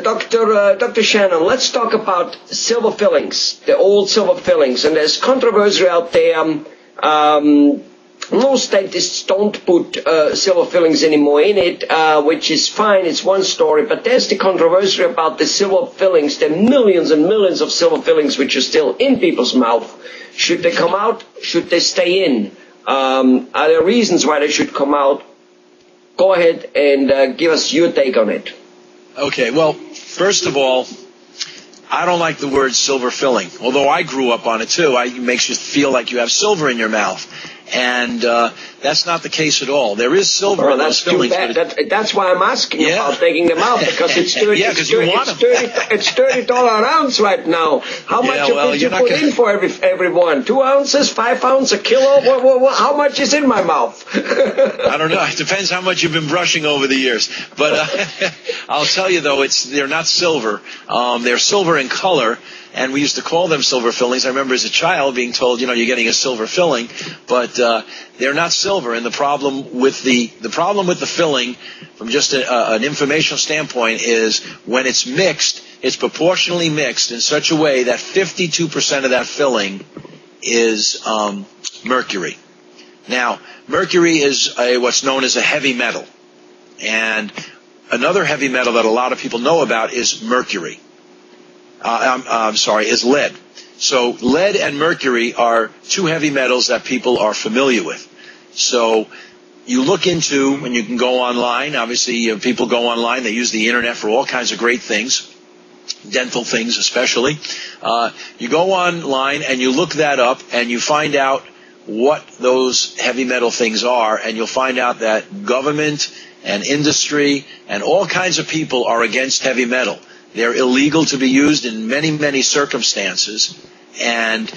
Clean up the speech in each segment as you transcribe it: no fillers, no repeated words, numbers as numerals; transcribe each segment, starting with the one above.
Dr. Shannon, let's talk about silver fillings, the old silver fillings. And there's controversy out there. Most dentists don't put silver fillings anymore in it, which is fine. It's one story. But there's the controversy about the silver fillings, the millions and millions of silver fillings which are still in people's mouth. Should they come out? Should they stay in? Are there reasons why they should come out? Go ahead and give us your take on it. Okay, well, first of all, I don't like the word silver filling, although I grew up on it too. It makes you feel like you have silver in your mouth. And that's not the case at all. There is silver in those fillings. That's why I'm asking you about taking them out, because it's $30 an ounce right now. How much would you put in for every one? 2 ounces, 5 ounces, a kilo? How much is in my mouth? I don't know. It depends how much you've been brushing over the years. But I'll tell you, though, they're not silver. They're silver in color. And we used to call them silver fillings. I remember as a child being told, you're getting a silver filling, but they're not silver. And the problem with the filling, from just an informational standpoint, is when it's mixed, it's proportionally mixed in such a way that 52% of that filling is mercury. Now, mercury is what's known as a heavy metal, and another heavy metal that a lot of people know about is mercury. Is lead. So lead and mercury are two heavy metals that people are familiar with. So you look into, when you can go online, obviously people go online, they use the internet for all kinds of great things, dental things especially. You go online and you look that up and you find out what those heavy metal things are, and you'll find out that government and industry and all kinds of people are against heavy metal. They're illegal to be used in many, many circumstances, and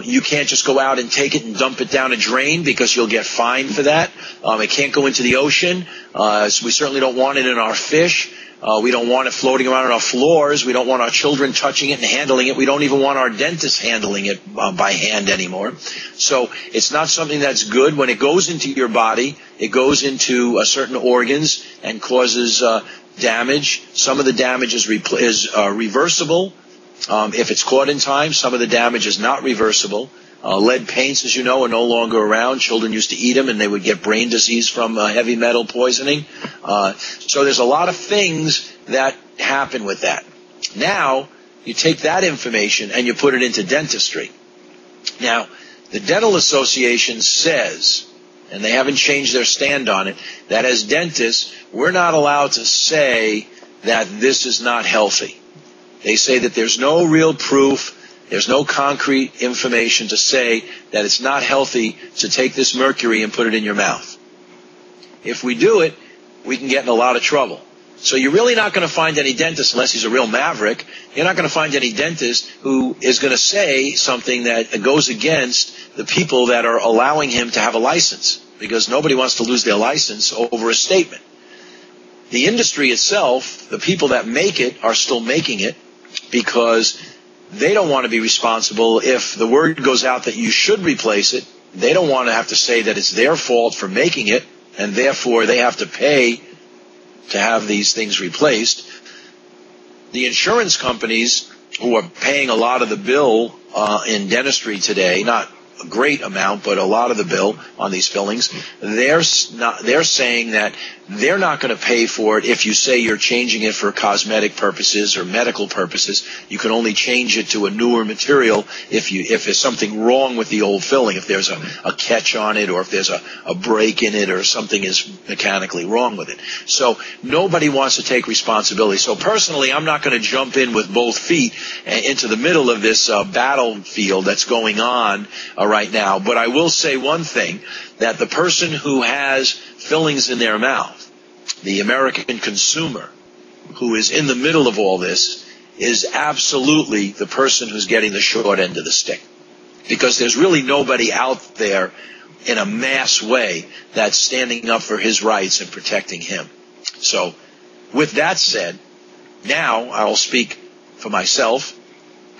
you can't just go out and take it and dump it down a drain because you'll get fined for that. It can't go into the ocean. So we certainly don't want it in our fish. We don't want it floating around on our floors. We don't want our children touching it and handling it. We don't even want our dentists handling it by hand anymore. So it's not something that's good. When it goes into your body, it goes into certain organs and causes damage. Some of the damage is reversible if it's caught in time. Some of the damage is not reversible. Lead paints, as you know, are no longer around. Children used to eat them, and they would get brain disease from heavy metal poisoning. So there's a lot of things that happen with that. Now, you take that information and you put it into dentistry. Now, the Dental Association says, and they haven't changed their stand on it, that as dentists, we're not allowed to say that this is not healthy. They say that there's no real proof, there's no concrete information to say that it's not healthy to take this mercury and put it in your mouth. If we do it, we can get in a lot of trouble. So you're really not going to find any dentist, unless he's a real maverick, you're not going to find any dentist who is going to say something that goes against the people that are allowing him to have a license, because nobody wants to lose their license over a statement. The industry itself, the people that make it, are still making it because they don't want to be responsible if the word goes out that you should replace it. They don't want to have to say that it's their fault for making it, and therefore they have to pay to have these things replaced. The insurance companies, who are paying a lot of the bill in dentistry today, not a great amount, but a lot of the bill on these fillings, they're saying that they're not going to pay for it if you say you're changing it for cosmetic purposes or medical purposes. You can only change it to a newer material if there's something wrong with the old filling, if there's a catch on it, or if there's a break in it, or something is mechanically wrong with it. So nobody wants to take responsibility. So personally, I'm not going to jump in with both feet into the middle of this battlefield that's going on right now. But I will say one thing, that the person who has fillings in their mouth, the American consumer who is in the middle of all this, is absolutely the person who's getting the short end of the stick. Because there's really nobody out there in a mass way that's standing up for his rights and protecting him. So with that said, now I will speak for myself.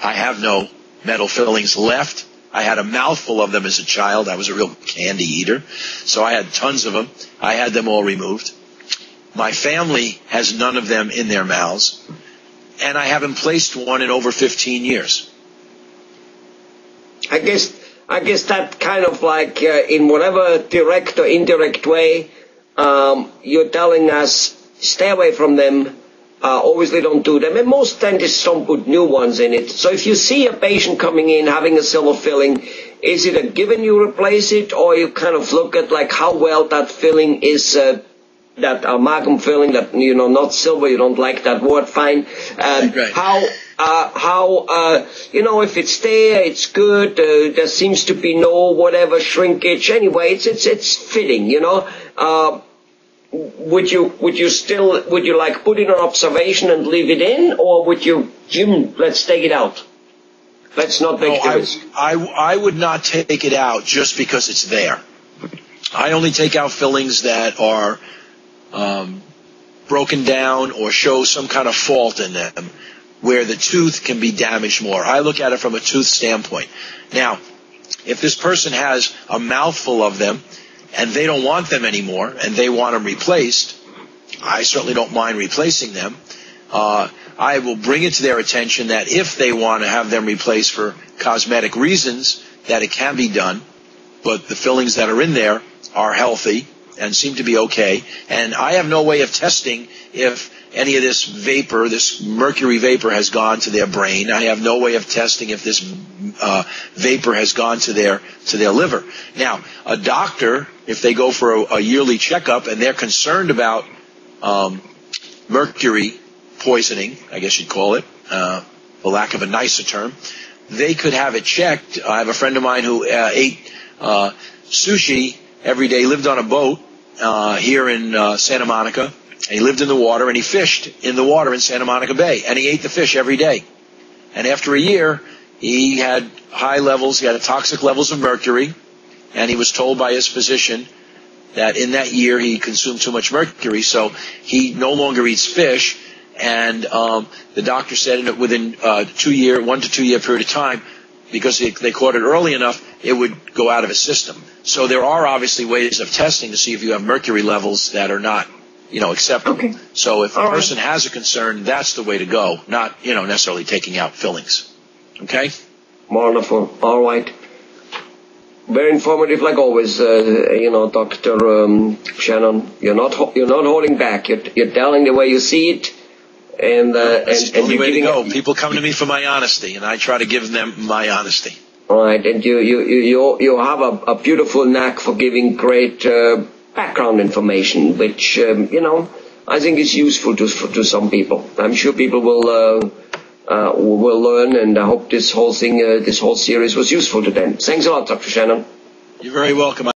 I have no metal fillings left. I had a mouthful of them as a child. I was a real candy eater. So I had tons of them. I had them all removed. My family has none of them in their mouths. and I haven't placed one in over 15 years. I guess that kind of like in whatever direct or indirect way, you're telling us stay away from them. Obviously don't do them. And most dentists don't put new ones in it. So if you see a patient coming in having a silver filling, is it a given you replace it, or you kind of look at like how well that filling is, that amalgam filling, that, not silver, you don't like that word, fine. Right. How if it's there, it's good, there seems to be no whatever shrinkage. Anyway, it's fitting, Would you like put in an observation and leave it in, or would you, Jim, let's take it out? Let's not take the risk. I would not take it out just because it's there. I only take out fillings that are broken down or show some kind of fault in them where the tooth can be damaged more. I look at it from a tooth standpoint. Now, if this person has a mouthful of them and they don't want them anymore and they want them replaced, I certainly don't mind replacing them. I will bring it to their attention that if they want to have them replaced for cosmetic reasons, that it can be done, but the fillings that are in there are healthy and seem to be okay. And I have no way of testing if any of this vapor, this mercury vapor, has gone to their brain. I have no way of testing if this vapor has gone to their liver. Now, a doctor, if they go for a yearly checkup and they're concerned about mercury poisoning, I guess you'd call it, for lack of a nicer term, they could have it checked. I have a friend of mine who ate sushi every day, lived on a boat here in Santa Monica. And he lived in the water, and he fished in the water in Santa Monica Bay, and he ate the fish every day. And after a year, he had high levels, he had toxic levels of mercury, and he was told by his physician that in that year he consumed too much mercury, so he no longer eats fish. And the doctor said that within 1 to 2 year period of time, because they caught it early enough, it would go out of his system. So there are obviously ways of testing to see if you have mercury levels that are not acceptable. Okay. So if a person has a concern, that's the way to go, not, necessarily taking out fillings. Okay? Wonderful. All right. Very informative, like always, Dr. Shannon. You're not holding back. You're telling the way you see it, and that's the only way to go. People come to me for my honesty, and I try to give them my honesty. All right, and you have a beautiful knack for giving great background information, which I think is useful to some people. I'm sure people will learn, and I hope this whole series was useful to them. Thanks a lot, Dr. Shannon. You're very welcome.